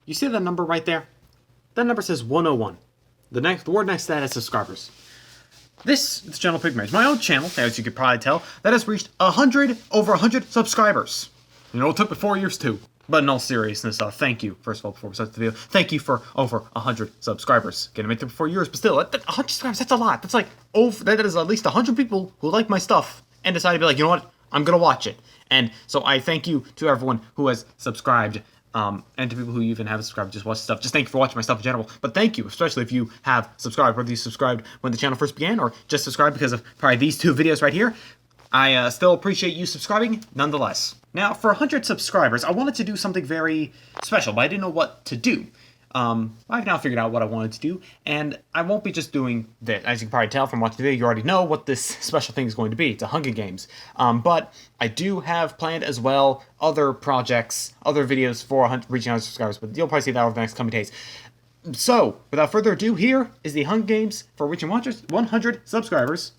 You see that number right there? That number says 101. The word next to that is subscribers. This is channel Pigmage, my own channel, as you could probably tell, that has reached over 100 subscribers. You know, it took me 4 years too. But in all seriousness, thank you, first of all, before we start the video, thank you for over 100 subscribers. Gonna make it for 4 years, but still, 100 subscribers, that's a lot. That's like, that is at least 100 people who like my stuff and decided to be like, you know what, I'm gonna watch it. And so I thank you to everyone who has subscribed, and to people who even haven't subscribed, just watch stuff. Just thank you for watching my stuff in general. But thank you, especially if you have subscribed, whether you subscribed when the channel first began or just subscribed because of probably these two videos right here. I still appreciate you subscribing, nonetheless. Now, for 100 subscribers, I wanted to do something very special, but I didn't know what to do. I've now figured out what I wanted to do, and I won't be just doing this. As you can probably tell from watching the video, you already know what this special thing is going to be. It's a Hunger Games. But I do have planned as well other projects, other videos for reaching 100 subscribers, but you'll probably see that over the next coming days. So, without further ado, here is the Hunger Games for reaching 100 subscribers.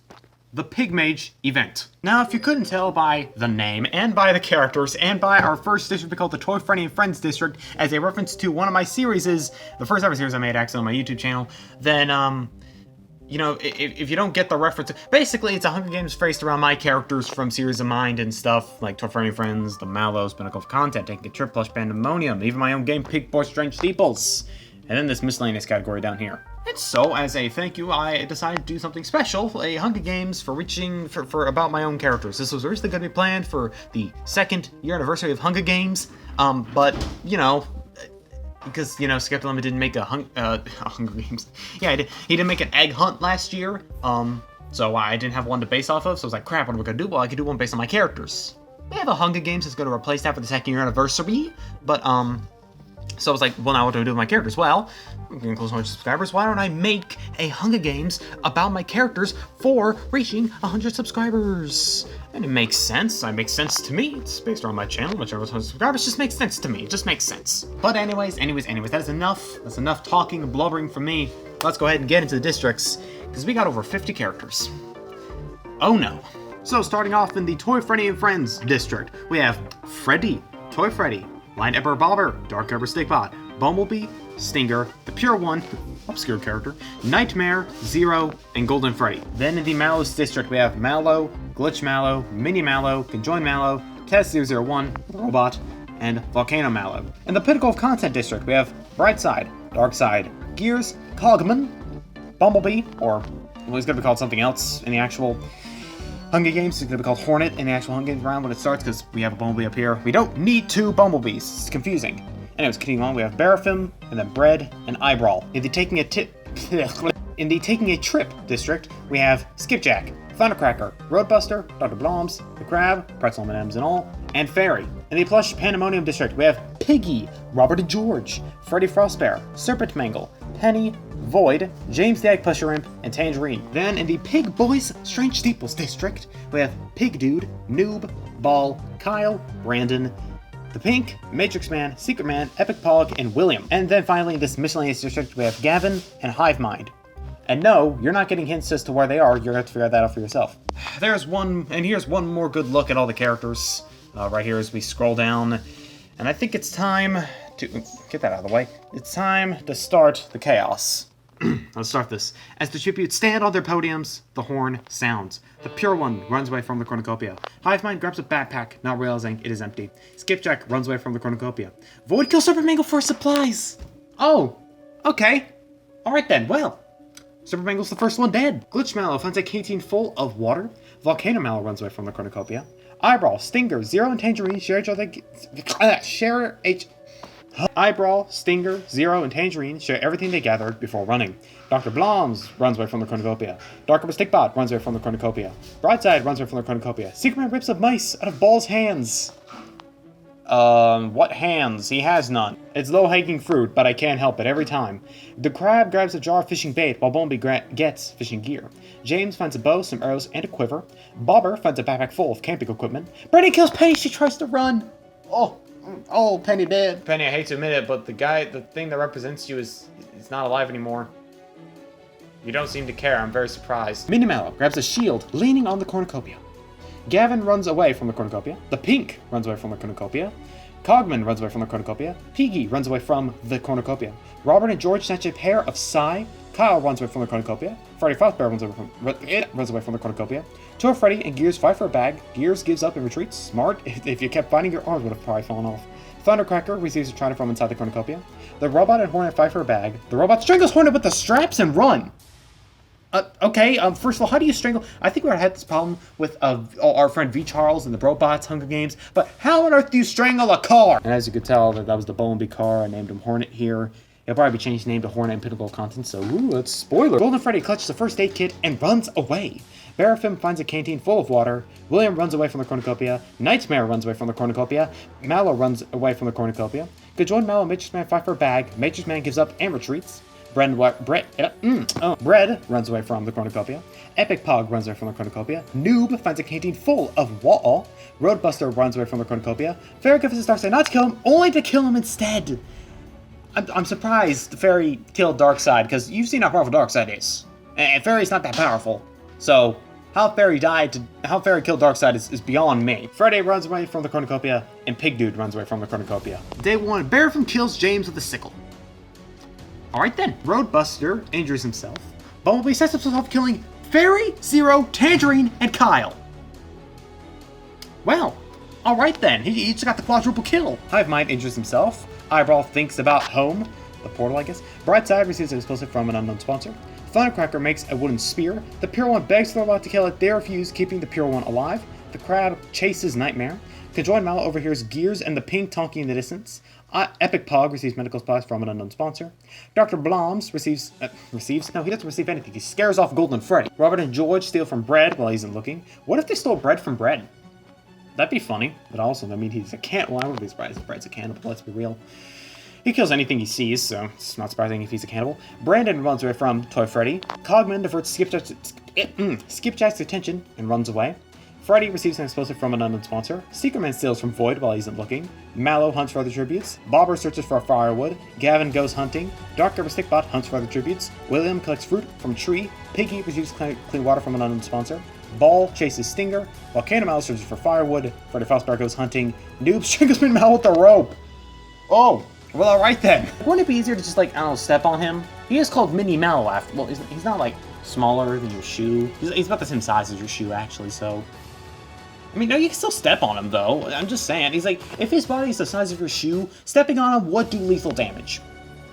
The Pigmage Event. Now, if you couldn't tell by the name, and by the characters, and by our first district we call the Toy Freddy and Friends District, as a reference to one of my series, the first ever series I made actually on my YouTube channel, then, you know, if you don't get the reference, basically it's a Hunger Games based around my characters from Series of Mind and stuff, like Toy Freddy and Friends, the Mallows, Pinnacle of Content, Taking a Trip, Plush Pandemonium, even my own game, Pigboy Strange Steeples, and then this miscellaneous category down here. And so, as a thank you, I decided to do something special, a Hunger Games for about my own characters. This was originally going to be planned for the 2nd year anniversary of Hunger Games, but, you know, because, you know, Skepta Lemon didn't make a Hunger Games. Yeah, he didn't make an egg hunt last year, so I didn't have one to base off of, so I was like, crap, what am I going to do? Well, I could do one based on my characters. We have a Hunger Games that's going to replace that for the 2nd year anniversary, but, so I was like, well, now what do I do with my characters? Well, I'm getting close to 100 subscribers. Why don't I make a Hunger Games about my characters for reaching 100 subscribers? And it makes sense. It makes sense to me. It's based around my channel, which has 100 subscribers. It just makes sense to me. It just makes sense. But anyways, that is enough. That's enough talking and blubbering from me. Let's go ahead and get into the districts, because we got over 50 characters. Oh no. So starting off in the Toy Freddy and Friends district, we have Freddy, Toy Freddy, Lion Emperor Bobber, Dark Emperor Stickbot, Bumblebee, Stinger, the Pure One, obscure character, Nightmare, Zero, and Golden Freddy. Then in the Mallows district, we have Mallow, Glitch Mallow, Mini Mallow, Conjoined Mallow, Test 001, Robot, and Volcano Mallow. In the Pinnacle of Content district, we have Brightside, Darkside, Gears, Cogman, Bumblebee, or well, he's going to be called something else in the actual Hunger Games. It's going to be called Hornet in the actual Hunger Games round when it starts, because we have a Bumblebee up here. We don't need 2 Bumblebees. It's confusing. Anyways, continuing on, we have Baraphim, and then Bread, and Eyebrawl. In the Taking a Trip district, we have Skipjack, Thundercracker, Roadbuster, Dr. Bloms, the Crab, Pretzel M&Ms and all, and Fairy. In the Plush Pandemonium district, we have Piggy, Robert and George, Freddy Frostbear, Serpent Mangle, Penny, Void, James the Egg Pusher Imp, and Tangerine. Then in the Pig Boys Strange Steeples district, we have Pig Dude, Noob, Ball, Kyle, Brandon, The Pink, Matrix Man, Secret Man, Epic Pollock, and William. And then finally in this miscellaneous district, we have Gavin and Hive Mind. And no, you're not getting hints as to where they are. You're going to have to figure that out for yourself. Here's one more good look at all the characters. Right here as we scroll down. And I think it's time to get that out of the way. It's time to start the chaos. Let's start this. As the tributes stand on their podiums, the horn sounds. The Pure One runs away from the cornucopia. Hive Mind grabs a backpack, not realizing it is empty. Skipjack runs away from the cornucopia. Void kills Super Mangle for supplies! Oh, okay. Alright then, well. Super Mangle's the first one dead. Glitch Mallow finds a canteen full of water. Volcano Mallow runs away from the cornucopia. Eyebrawl, Stinger, Zero, and Tangerine Eyebrawl, Stinger, Zero, and Tangerine share everything they gathered before running. Dr. Bloms runs away from the cornucopia. Dark Emperor Stickbot runs away from the cornucopia. Brightside runs away from the cornucopia. Secret Man rips up mice out of Ball's hands. What hands? He has none. It's low-hanging fruit, but I can't help it every time. The Crab grabs a jar of fishing bait while Bumblebee gets fishing gear. James finds a bow, some arrows, and a quiver. Bobber finds a backpack full of camping equipment. Brandon kills Penny. She tries to run. Oh, Penny dead. Penny, I hate to admit it, but the thing that represents you is not alive anymore. You don't seem to care. I'm very surprised. Mini Mallow grabs a shield, leaning on the cornucopia. Gavin runs away from the cornucopia. The Pink runs away from the cornucopia. Cogman runs away from the cornucopia. Piggy runs away from the cornucopia. Robert and George snatch a pair of Psy. Kyle runs away from the cornucopia. Freddy Frostbear runs away from the cornucopia. Tour Freddy and Gears fight for a bag. Gears gives up and retreats. Smart. If you kept fighting, your arms would have probably fallen off. Thundercracker receives a trident from inside the cornucopia. The robot and Hornet fight for a bag. The robot strangles Hornet with the straps and run. Okay, first of all, how do you strangle? I think we had this problem with our friend V. Charles and the robots, Hunger Games, but how on earth do you strangle a car? And as you could tell, that was the Bumblebee car. I named him Hornet here. It'll probably be changed his name to Hornet and Pinnacle Content, so ooh, that's spoiler. Golden Freddy clutches the first aid kit and runs away. Barafim finds a canteen full of water. William runs away from the cornucopia. Nightmare runs away from the cornucopia. Mallow runs away from the cornucopia. Conjoined Mallow and Matrix Man fight for a bag. Matrix Man gives up and retreats. Bread runs away from the cornucopia. Epic Pog runs away from the cornucopia. Noob finds a canteen full of water. Roadbuster runs away from the cornucopia. Fairy convinces Darkseid not to kill him, only to kill him instead. I'm surprised the Fairy killed Darkseid, because you've seen how powerful Darkseid is. And Fairy's not that powerful. So, how Fairy killed Darkseid is beyond me. Freddy runs away from the cornucopia, and Pig Dude runs away from the cornucopia. Day 1, Barafim kills James with a sickle. Alright then, Roadbuster injures himself. Bumblebee sets himself killing Fairy, Zero, Tangerine, and Kyle. Well, alright then, he each got the quadruple kill. Hive Mind injures himself. Eyeball thinks about home, the portal I guess. Brightside receives an explosive from an unknown sponsor. Thundercracker makes a wooden spear. The Pure One begs the robot to kill it. They refuse, keeping the Pure One alive. The Crab chases Nightmare. Conjoined Mallow overhears Gears and the Pink talking in the distance. Epic Pog receives medical supplies from an unknown sponsor. Dr. Bloms no, he doesn't receive anything. He scares off Golden Freddy. Robert and George steal from Bread while he's in looking. What if they stole bread from Bread? That'd be funny, but also, I mean, he's a cannibal. I wouldn't be surprised if Bread's a cannibal, let's be real. He kills anything he sees, so it's not surprising if he's a cannibal. Brandon runs away from Toy Freddy. Cogman diverts Skipjack's attention and runs away. Freddy receives an explosive from an unknown sponsor. Secretman steals from Void while he isn't looking. Mallow hunts for other tributes. Bobber searches for firewood. Gavin goes hunting. Dark River Stickbot hunts for other tributes. William collects fruit from a tree. Piggy receives clean water from an unknown sponsor. Ball chases Stinger. Volcano Mallow searches for firewood. Freddy Frostbear goes hunting. Noob strangles Mallow with the rope. Oh, well, alright then. Wouldn't it be easier to just, like, I don't know, step on him? He is called Mini Mallow after. Well, he's not, like, smaller than your shoe. He's about the same size as your shoe, actually, so. I mean, no, you can still step on him, though. I'm just saying. He's like, if his body is the size of your shoe, stepping on him would do lethal damage.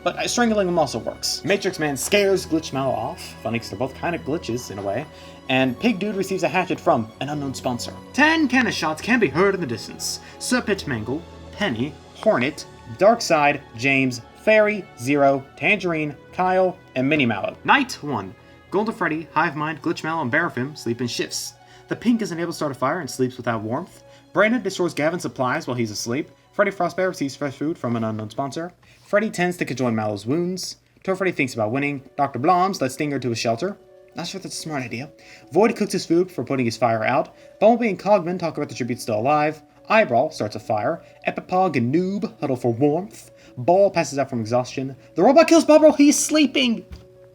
But strangling him also works. Matrix Man scares Glitch Mallow off. Funny, because they're both kind of glitches, in a way. And Pig Dude receives a hatchet from an unknown sponsor. 10 cannon shots can be heard in the distance. Serpent Mangle, Penny, Hornet, Darkseid, James, Fairy, Zero, Tangerine, Kyle, and Mini Mallow. Night 1. Golden Freddy, Hive Mind, Glitch Mallow, and Barafim sleep in shifts. The Pink is unable to start a fire and sleeps without warmth. Brandon destroys Gavin's supplies while he's asleep. Freddy Frostbear receives fresh food from an unknown sponsor. Freddy tends to conjoin Mallow's wounds. Toy Freddy thinks about winning. Dr. Bloms lets Stinger to his shelter. Not sure that's a smart idea. Void cooks his food for putting his fire out. Bumblebee and Cogman talk about the tribute still alive. Eyeball starts a fire. Epipog and Noob huddle for warmth. Ball passes out from exhaustion. The robot kills Bobber. He's sleeping.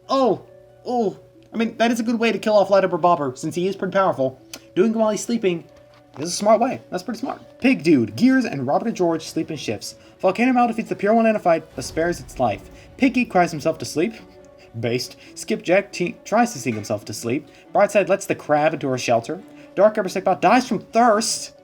Oh. I mean, that is a good way to kill off Light-Upper Bobber, since he is pretty powerful. Doing it while he's sleeping is a smart way. That's pretty smart. Pig Dude, Gears, and Robert and George sleep in shifts. Volcano Mallow defeats the Pure One in a fight, but spares its life. Piggy cries himself to sleep. Based. Skipjack tries to sing himself to sleep. Brightside lets the crab into her shelter. Dark River Stickbot dies from thirst.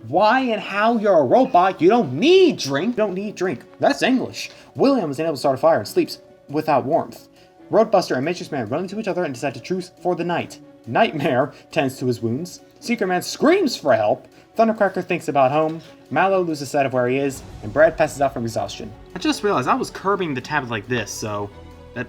Why and how you're a robot? You don't need drink. You don't need drink. That's English. William is unable to start a fire and sleeps without warmth. Roadbuster and Matrix Man run into each other and decide to truce for the night. Nightmare tends to his wounds. Secret Man screams for help. Thundercracker thinks about home. Mallow loses sight of where he is, and Brad passes out from exhaustion. I just realized I was curbing the tablet like this, so that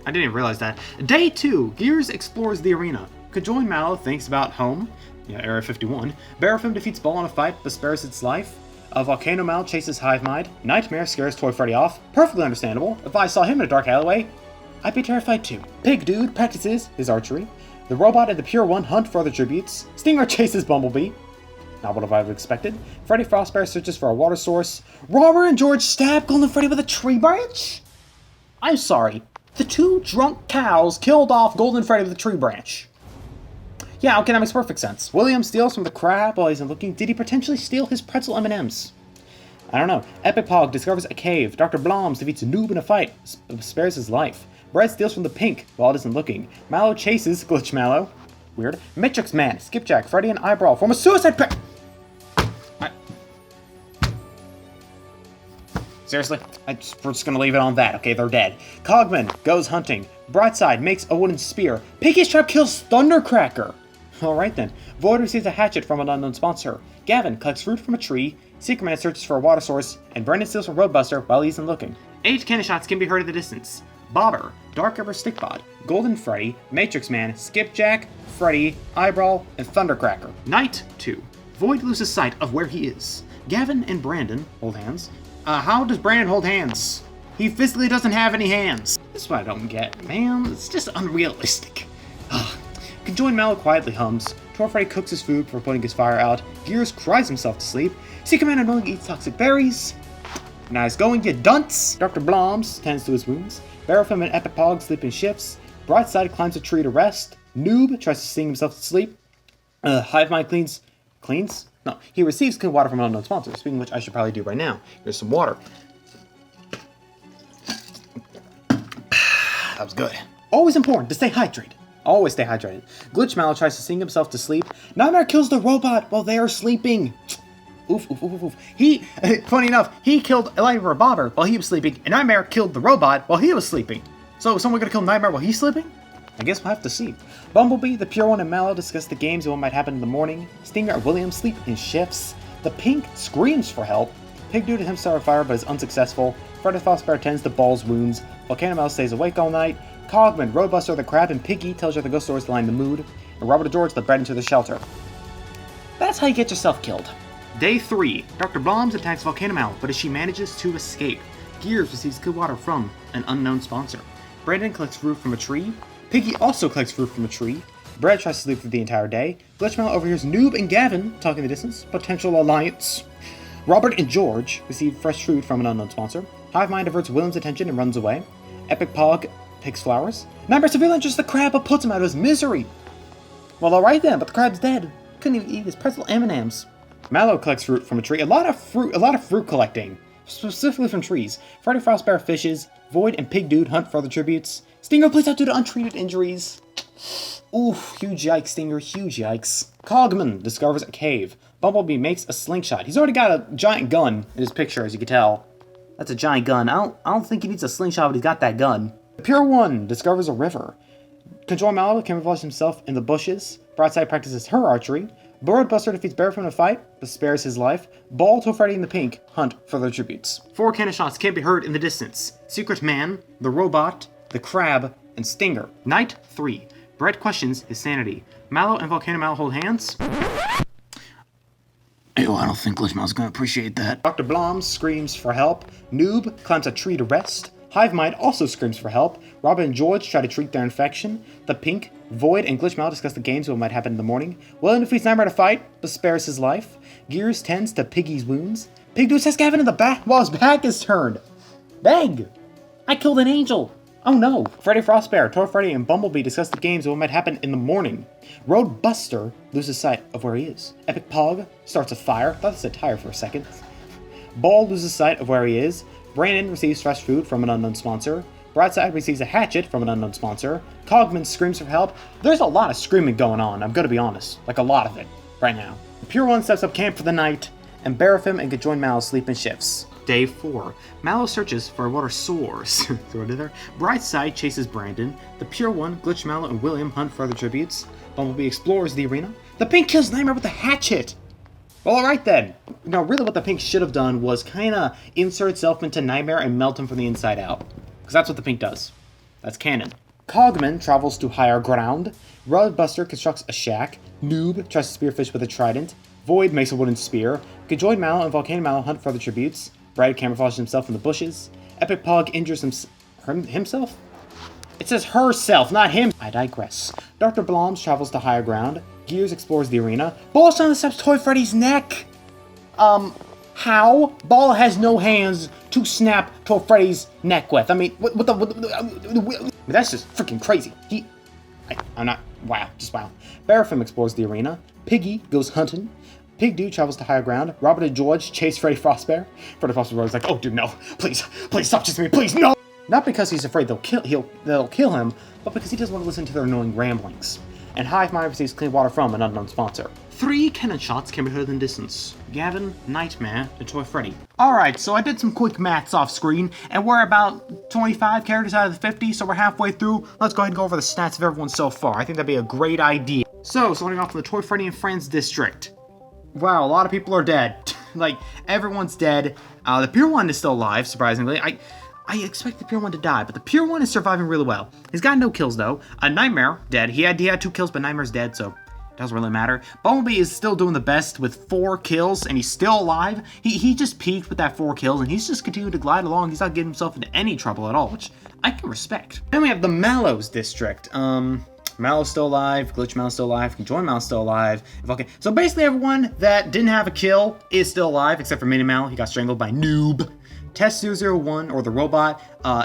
I didn't even realize that. Day 2, Gears explores the arena. Conjoined Mallow thinks about home. Yeah, Area 51. Barafim defeats Ball in a fight, but spares its life. Volcano Mallow chases Hive Mind. Nightmare scares Toy Freddy off. Perfectly understandable. If I saw him in a dark alleyway, I'd be terrified too. Pig Dude practices his archery. The robot and the Pure One hunt for other tributes. Stinger chases Bumblebee. Not what I would have expected. Freddy Frostbear searches for a water source. Robert and George stab Golden Freddy with a tree branch? I'm sorry. The two drunk cows killed off Golden Freddy with a tree branch. Yeah, okay, that makes perfect sense. William steals from the crab while he's looking. Did he potentially steal his pretzel M&Ms? I don't know. Epic Pog discovers a cave. Dr. Bloms defeats a noob in a fight, spares his life. Brett steals from the pink while it isn't looking. Mallow chases Glitch Mallow. Weird. Matrix Man, Skipjack, Freddy, and Eyebrow form a suicide pact. Seriously? We're just gonna leave it on that. Okay, they're dead. Cogman goes hunting. Brightside makes a wooden spear. Piggy's trap kills Thundercracker. Alright then. Void receives a hatchet from an unknown sponsor. Gavin collects fruit from a tree. Secret Man searches for a water source. And Brendan steals from Roadbuster while he isn't looking. 8 cannon shots can be heard in the distance. Bobber, Dark River Stickbot, Golden Freddy, Matrix Man, Skipjack, Freddy, Eyebrow, and Thundercracker. Night 2. Void loses sight of where he is. Gavin and Brandon hold hands. How does Brandon hold hands? He physically doesn't have any hands. This is what I don't get, man. It's just unrealistic. Conjoined Mallow quietly hums. Tor Freddy cooks his food before putting his fire out. Gears cries himself to sleep. Secret Man annoyingly eats toxic berries. Nice going, you dunce! Dr. Bloms tends to his wounds. Barafim and Epic Pog sleep in shifts. Brightside climbs a tree to rest. Noob tries to sing himself to sleep. Hive Mind cleans? No, he receives clean water from an unknown sponsor. Speaking of which, I should probably do right now. Here's some water. That was good. Always important to stay hydrated. Always stay hydrated. Glitch Mallow tries to sing himself to sleep. Nightmare kills the robot while they are sleeping. Oof, oof, oof, oof. Funny enough, he killed Elijah Bobber while he was sleeping, and Nightmare killed the robot while he was sleeping. So is someone gonna kill Nightmare while he's sleeping? I guess we'll have to see. Bumblebee, the Pure One, and Mallow discuss the games and what might happen in the morning. Stinger and William sleep in shifts. The Pink screams for help. Pig Dude attempts to start a fire but is unsuccessful. Freddy Fosbear tends to Ball's wounds. Volcano Mouse stays awake all night. Cogman, Roadbuster, the Crab, and Piggy tells you the ghost stories to line the mood. And Robert and George let Brad into the shelter. That's how you get yourself killed. Day 3. Dr. Bloms attacks Volcano Mouse, but as she manages to escape. Gears receives good water from an unknown sponsor. Brandon collects fruit from a tree. Piggy also collects fruit from a tree. Brad tries to sleep for the entire day. Glitchmouth overhears Noob and Gavin talking in the distance. Potential alliance. Robert and George receive fresh food from an unknown sponsor. Hive Mind diverts William's attention and runs away. Epic Pog picks flowers. Nightmare severely injures the crab but puts him out of his misery. Well, alright then, but the crab's dead. Couldn't even eat his pretzel M&Ms. Mallow collects fruit from a tree. A lot of fruit collecting. Specifically from trees. Freddy Frostbear fishes. Void and Pig Dude hunt for other tributes. Stinger plays out due to untreated injuries. Oof, huge yikes, Stinger, huge yikes. Cogman discovers a cave. Bumblebee makes a slingshot. He's already got a giant gun in his picture, as you can tell. That's a giant gun. I don't think he needs a slingshot, but he's got that gun. The Pure One discovers a river. Control Mallow camouflages himself in the bushes. Brightside practices her archery. Roadbuster defeats Barefoot in a fight, but spares his life. Ball, Freddy, and the Pink hunt for their tributes. 4 cannon shots can be heard in the distance. Secret Man, the Robot, the Crab, and Stinger. Night 3. Brett questions his sanity. Mallow and Volcano Mallow hold hands. Ew, I don't think Glitchmouth's gonna appreciate that. Dr. Blom screams for help. Noob climbs a tree to rest. Hive Mind also screams for help. Robin and George try to treat their infection. The Pink, Void, and Glitchmouth discuss the games and what might happen in the morning. William defeats Nightmare to fight, but spares his life. Gears tends to Piggy's wounds. Pig Dude says Gavin in the back while his back is turned. Beg! I killed an angel! Oh no! Freddy Frostbear, Tor Freddy, and Bumblebee discuss the games and what might happen in the morning. Roadbuster loses sight of where he is. Epic Pog starts a fire. Thought this was a tire for a second. Ball loses sight of where he is. Brandon receives fresh food from an unknown sponsor. Brightside receives a hatchet from an unknown sponsor. Cogman screams for help. There's a lot of screaming going on, I'm gonna be honest. Like a lot of it, right now. The Pure One sets up camp for the night, and Barafim and Conjoined Mallow sleep in shifts. Day 4. Mallow searches for a water source. Throw it in there. Brightside chases Brandon. The Pure One, Glitch Mallow, and William hunt for other tributes. Bumblebee explores the arena. The Pink kills Nightmare with a hatchet! Well, alright then. Now, really what the Pink should have done was kinda insert itself into Nightmare and melt him from the inside out. Because that's what the Pink does. That's canon. Cogman travels to higher ground. Roadbuster constructs a shack. Noob tries to spearfish with a trident. Void makes a wooden spear. Conjoined Mallow and Volcano Mallow hunt for other tributes. Brad camouflages himself in the bushes. Epic Pog injures himself? It says herself, not him. I digress. Dr. Bloms travels to higher ground. Gears explores the arena. Ball suddenly snaps Toy Freddy's neck. How? Ball has no hands to snap Toy Freddy's neck with. I mean, that's just freaking crazy. I'm not, wow, just wow. Barafim explores the arena. Piggy goes hunting. Pig Dude travels to higher ground. Robert and George chase Freddy Frostbear. Freddy Frostbear is like, oh dude, no, please stop chasing me, please, no! Not because he's afraid they'll kill him, but because he doesn't want to listen to their annoying ramblings. And Hive Mind receives clean water from an unknown sponsor. 3 cannon shots can be heard in the distance. Gavin, Nightmare, and Toy Freddy. Alright, so I did some quick maths off screen, and we're about 25 characters out of the 50, so we're halfway through. Let's go ahead and go over the stats of everyone so far. I think that'd be a great idea. So, starting off in the Toy Freddy and Friends district. Wow, a lot of people are dead. Like, everyone's dead. The Pure One is still alive, surprisingly. I expect the Pure One to die, but the Pure One is surviving really well. He's got no kills, though. Nightmare, dead. He had 2 kills, but Nightmare's dead, so it doesn't really matter. Bumblebee is still doing the best with 4 kills, and he's still alive. He just peaked with that 4 kills, and he's just continuing to glide along. He's not getting himself into any trouble at all, which I can respect. Then we have the Mallows district. Mallow's still alive, Glitch Mallow's still alive, Conjoined Mallow's still alive. Okay, so basically everyone that didn't have a kill is still alive, except for Mini Mallow. He got strangled by Noob. Test 001, or the robot,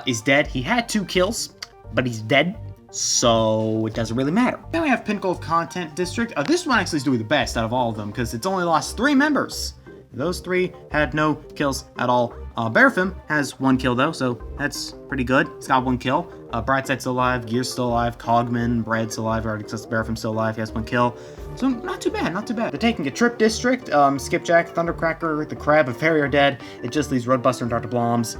is dead. He had 2 kills, but he's dead, so it doesn't really matter. Then we have Pinnacle of Content District. This one actually is doing the best out of all of them, because it's only lost 3 members. Those 3 had no kills at all. Barafim has 1 kill though, so that's pretty good. He's got 1 kill. Brightside's still alive, Gear's still alive, Cogman, Bread's still alive, already accessed Barafim's still alive, he has 1 kill. So not too bad, not too bad. The Taking a Trip district, Skipjack, Thundercracker, the Crab, and Fairy are dead. It just leaves Roadbuster and Dr. Bloms,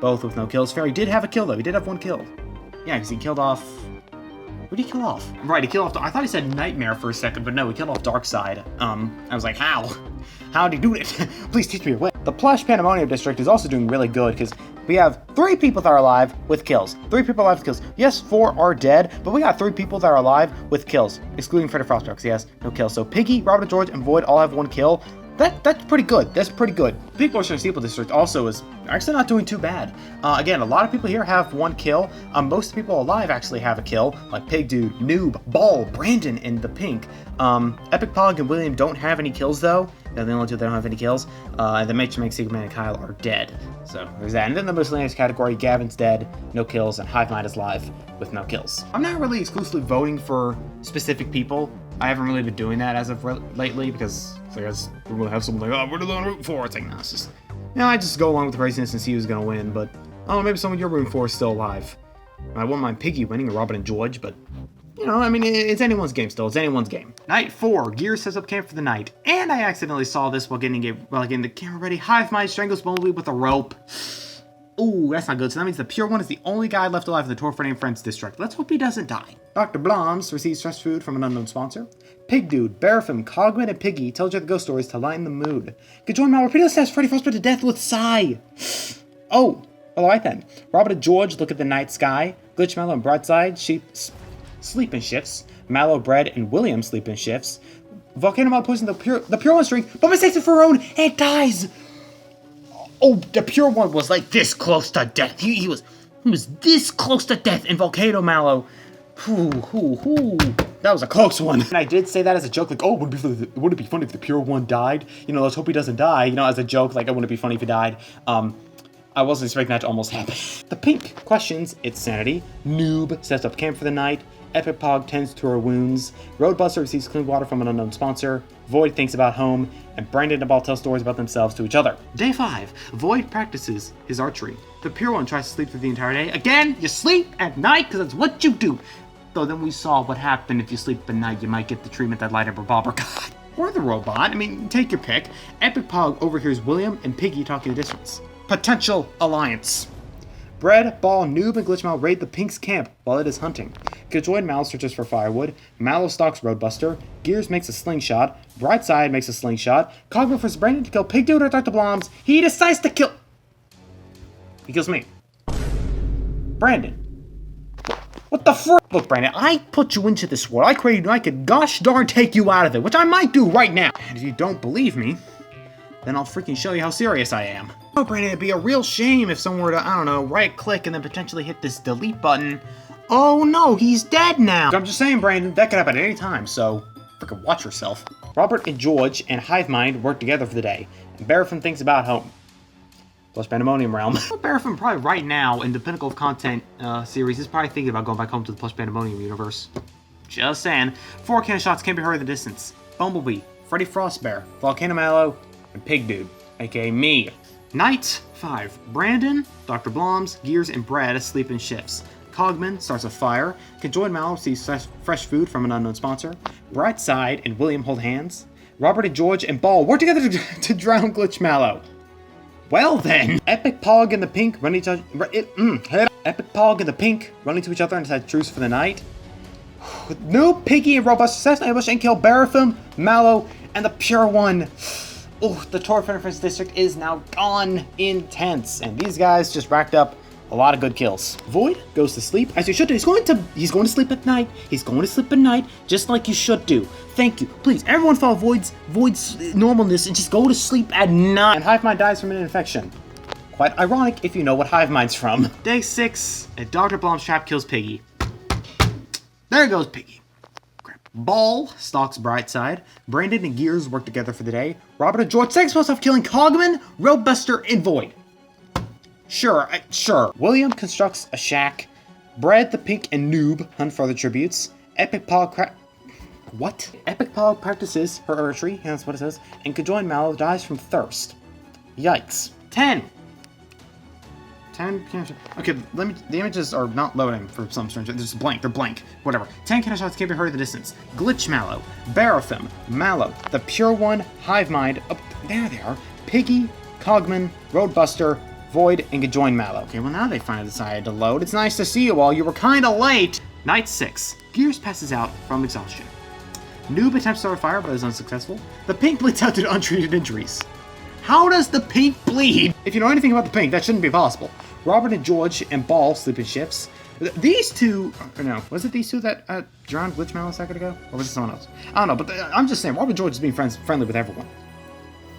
both with no kills. Fairy did have a kill though, he did have 1 kill. Yeah, because he killed off... Who did he kill off? Right, he killed off... I thought he said Nightmare for a second, but no, he killed off Darkseid. I was like, how? How'd he do it? Please teach me your way. The Plush Pandemonium District is also doing really good, because we have 3 people that are alive with kills. 3 people alive with kills. Yes, 4 are dead, but we got 3 people that are alive with kills, excluding Freddy Frostbear, because he has no kills. So Piggy, Robert, George, and Void all have 1 kill. That's pretty good. That's pretty good. Big Portion of Steeple District also is actually not doing too bad. Again, a lot of people here have 1 kill. Most people alive actually have a kill, like Pig Dude, Noob, Ball, Brandon, and the Pink. Epic Pog and William don't have any kills though. They're the only 2 that don't have any kills. And the Matron Make Secret Man and Kyle are dead. So there's that. And then the miscellaneous category, Gavin's dead, no kills, and Hive Mind is live with no kills. I'm not really exclusively voting for specific people. I haven't really been doing that as of lately because I guess we really have someone like, oh, what are they on root for? It's like, no, it's just, I just go along with the craziness and see who's gonna win. But I don't know, maybe someone you're rooting for is still alive. I wouldn't mind Piggy winning, or Robin and George, but I mean, it's anyone's game still. It's anyone's game. Night 4, Gear sets up camp for the night, and I accidentally saw this while getting the camera ready. Hive Mind strangles Bumblebee with a rope. Ooh, that's not good. So that means the Pure One is the only guy left alive in the Toy Freddy and Friends district. Let's hope he doesn't die. Dr. Bloms receives fresh food from an unknown sponsor. Pig Dude, Barafim, Cogman, and Piggy tell each other ghost stories to lighten the mood. Conjoined Mal repeatedly stabs Freddy Frostbear to death with Sigh. Oh, alright then. Robert and George look at the night sky. Glitch, Mallow, and Brightside sleep in shifts. Mallow, Bread, and William sleep in shifts. Volcano Mal poisons the Pure One's drink, but mistakes it for her own and dies. Oh, the Pure One was like this close to death. He was this close to death in Volcano Mallow. That was a close one. And I did say that as a joke, like, oh, would it be funny if the Pure One died? Let's hope he doesn't die. As a joke, like, wouldn't it be funny if he died? I wasn't expecting that to almost happen. The Pink questions its sanity. Noob sets up camp for the night. Epic Pog tends to her wounds. Roadbuster receives clean water from an unknown sponsor. Void thinks about home. And Brandon and Ball tell stories about themselves to each other. Day 5. Void practices his archery. The Pure One tries to sleep through the entire day. Again, you sleep at night because that's what you do. Though then we saw what happened if you sleep at night. You might get the treatment that Light Ember Bobber got. Or the robot. I mean, take your pick. Epic Pog overhears William and Piggy talking in the distance. Potential alliance. Bread, Ball, Noob, and Glitchmal raid the Pink's camp while it is hunting. Conjoined Mal searches for firewood. Mallow stalks Roadbuster. Gears makes a slingshot. Brightside makes a slingshot. Cogman forces Brandon to kill Pig Dude or Dr. Bloms. He decides to kill... He kills me. Brandon. What the frick? Look, Brandon, I put you into this world. I created you. I could gosh darn take you out of it, which I might do right now. And if you don't believe me, then I'll freaking show you how serious I am. Oh, Brandon, it'd be a real shame if someone were to, I don't know, right-click and then potentially hit this delete button. Oh no, he's dead now! I'm just saying, Brandon, that could happen at any time, so freaking watch yourself. Robert and George and Hive Mind work together for the day, and Barafim thinks about home. Plus Pandemonium Realm. Barafim probably right now in the Pinnacle of Content series is probably thinking about going back home to the Plus Pandemonium universe. Just saying. 4 cannon shots can be heard in the distance. Bumblebee, Freddy Frostbear, Volcano Mallow, and Pig Dude, aka me. Night 5. Brandon, Dr. Blom's, Gears, and Brad sleep in shifts. Cogman starts a fire. Conjoined Mallow sees fresh food from an unknown sponsor. Brightside and William hold hands. Robert and George and Ball work together to drown Glitch Mallow. Well then, Epic Pog and the Pink run each other. Epic Pog and the Pink run into each other and decide truce for the night. Noob, Piggy, and Robust success ambush and kill Baratham, Mallow, and the Pure One. Oh, the Tor Fenderfence District is now gone intense, and these guys just racked up a lot of good kills. Void goes to sleep, as you should do. He's going to sleep at night. He's going to sleep at night, just like you should do. Thank you. Please, everyone follow Void's normalness and just go to sleep at night. And Hive Mind dies from an infection. Quite ironic if you know what Hive Mind's from. Day 6, and Dr. Blom's trap kills Piggy. There goes Piggy. Crap. Ball stalks Brightside. Brandon and Gears work together for the day. Robert and George take off killing Cogman, Roadbuster, and Void. Sure. William constructs a shack. Brad, the Pink, and Noob hunt for other tributes. Epic Pog Epic Pog practices her archery, that's what it says, and Conjoined Mallow dies from thirst. Yikes. 10. Okay, the images are not loading for some strange reason. They're just blank. They're blank. Whatever. 10 cannon shots can't be heard in the distance. Glitch Mallow, Baratham, Mallow, the Pure One, Hive Mind. Oh, there they are. Piggy, Cogman, Roadbuster, Void, and Conjoined Mallow. Okay, well now they finally decided to load. It's nice to see you all. You were kinda late. Night 6. Gears passes out from exhaustion. Noob attempts to start a fire, but is unsuccessful. The Pink bleeds out due to untreated injuries. How does the Pink bleed? If you know anything about the Pink, that shouldn't be possible. Robert and George and Ball sleep in shifts. These two, no, was it these two that drowned Glitch Mallow a second ago? Or was it someone else? I don't know, but I'm just saying, Robert and George is being friendly with everyone.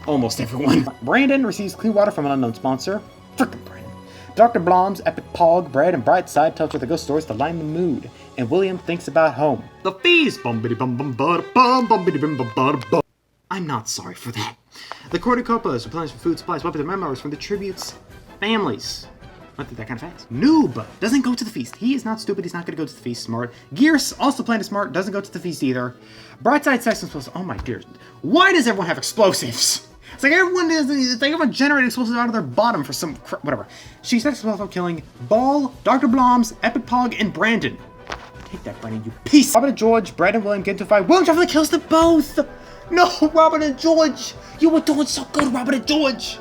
Almost everyone. Brandon receives clean water from an unknown sponsor. Frickin' Brandon. Dr. Blom's Epic Pog, Brad, and Brightside tells her the ghost stories to lighten the mood, and William thinks about home. The fees! I'm not sorry for that. The cornucopias replenish for food supplies, weapons, and memoirs from the tributes' families. Not that kind of fast. Noob doesn't go to the feast. He is not stupid. He's not going to go to the feast smart. Gears, also playing smart, doesn't go to the feast either. Brightside sex explosives. Oh my dear. Why does everyone have explosives? It's like everyone generated explosives out of their bottom for some whatever. She sex explosives killing Ball, Dr. Blom's, Epic Pog, and Brandon. Take that, Brandon, you piece. Robert and George, Brad and William get into a fight. William definitely kills them both. No, Robert and George. You were doing so good, Robert and George.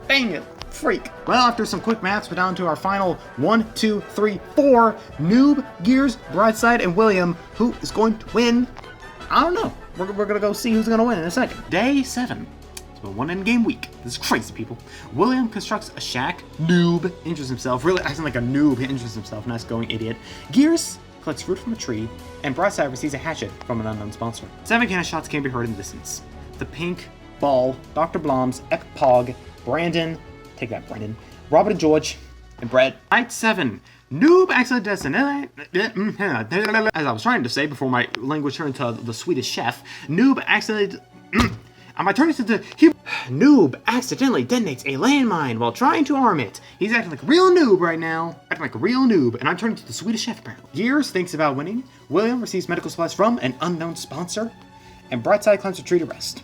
Dang it. Freak. Well, after some quick maths, we're down to our final 1, 2, 3, 4. Noob, Gears, Brightside, and William. Who is going to win? I don't know. We're going to go see who's going to win in a second. Day 7. It's been one in-game week. This is crazy, people. William constructs a shack. Noob injures himself. Really acting like a noob. He injures himself. Nice going, idiot. Gears collects fruit from a tree. And Brightside receives a hatchet from an unknown sponsor. 7 cannon shots can be heard in the distance. The Pink, Ball, Dr. Blom's, Epic Pog, Brandon, take that, Brandon, Robert and George, and Brett. Night 7. Noob accidentally, as I was trying to say before my language turned to the Swedish chef, Noob accidentally, Noob accidentally detonates a landmine while trying to arm it. He's acting like a real noob right now. Acting like a real noob, and I'm turning to the Swedish chef apparently. Gears thinks about winning. William receives medical supplies from an unknown sponsor. And Brightside climbs a tree to rest.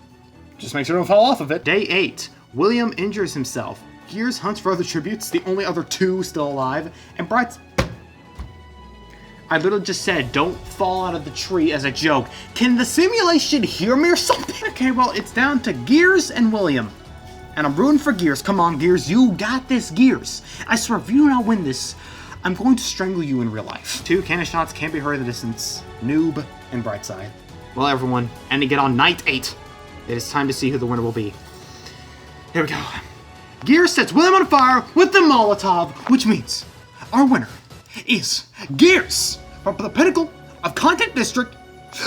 Just make sure you don't fall off of it. Day 8. William injures himself. Gears hunts for other tributes, the only other 2 still alive. And I literally just said, don't fall out of the tree as a joke. Can the simulation hear me or something? Okay, well, it's down to Gears and William. And I'm rooting for Gears. Come on, Gears. You got this, Gears. I swear, if you do not win this, I'm going to strangle you in real life. 2 cannon shots can't be heard in the distance. Noob and Brightside. Well, everyone, and to get on night 8, it is time to see who the winner will be. Here we go. Gears sets William on fire with the Molotov, which means our winner is Gears from the pinnacle of Content District.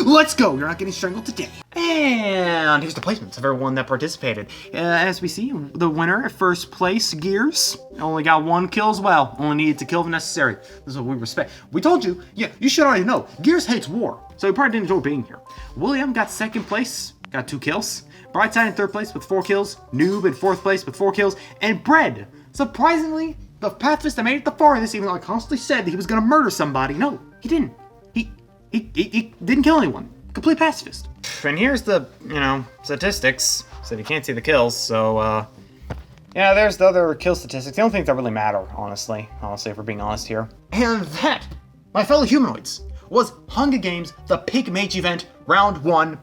Let's go. You're not getting strangled today. And here's the placements of everyone that participated. As we see, the winner at first place, Gears, only got 1 kill as well. Only needed to kill if necessary. This is what we respect. We told you. Yeah, you should already know. Gears hates war, so he probably didn't enjoy being here. William got 2nd place, got 2 kills. Brightside in 3rd place with 4 kills. Noob in 4th place with 4 kills. And Bread, surprisingly, the pacifist that made it the farthest, even though I constantly said that he was going to murder somebody. No, he didn't. He didn't kill anyone. Complete pacifist. and here's the, statistics. So you can't see the kills, so, yeah, there's the other kill statistics. I don't think that really matter, honestly, if we're being honest here. And that, my fellow humanoids, was Hunga Gamez, the Pigmage Event, Round 1.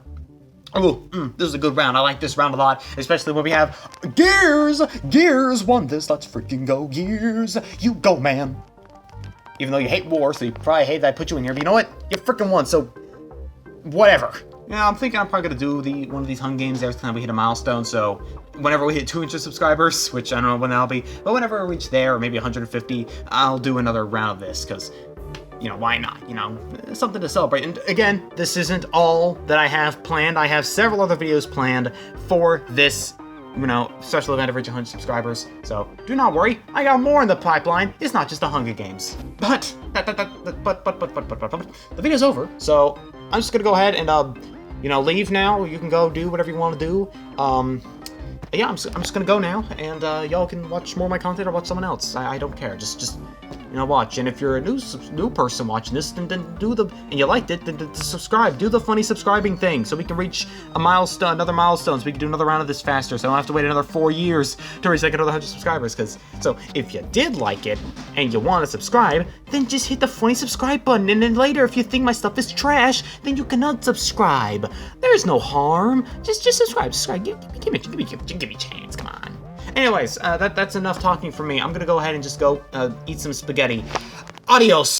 Oh, this is a good round. I like this round a lot, especially when we have Gears! Gears won this. Let's freaking go, Gears. You go, man. Even though you hate war, so you probably hate that I put you in here, but you know what? You freaking won, so whatever. Yeah, I'm thinking I'm probably gonna do one of these Hunga Gamez every time we hit a milestone, so whenever we hit 200 subscribers, which I don't know when that'll be, but whenever I reach there, or maybe 150, I'll do another round of this, because why not? Something to celebrate. And again, this isn't all that I have planned. I have several other videos planned for this, special event of reaching 100 subscribers. So do not worry, I got more in the pipeline. It's not just the Hunga Gamez. But the video's over. So I'm just gonna go ahead and leave now. You can go do whatever you want to do. Yeah, I'm just gonna go now, and y'all can watch more of my content or watch someone else. I don't care. Just watch. And if you're a new person watching this, then and you liked it, then subscribe. Do the funny subscribing thing, so we can reach another milestone, so we can do another round of this faster. So I don't have to wait another 4 years to reach another 100 subscribers. So if you did like it and you want to subscribe, then just hit the funny subscribe button. And then later, if you think my stuff is trash, then you can unsubscribe. There's no harm. Just subscribe. Give me a chance. Come on. Anyways, that's enough talking for me. I'm gonna go ahead and just go eat some spaghetti. Adios!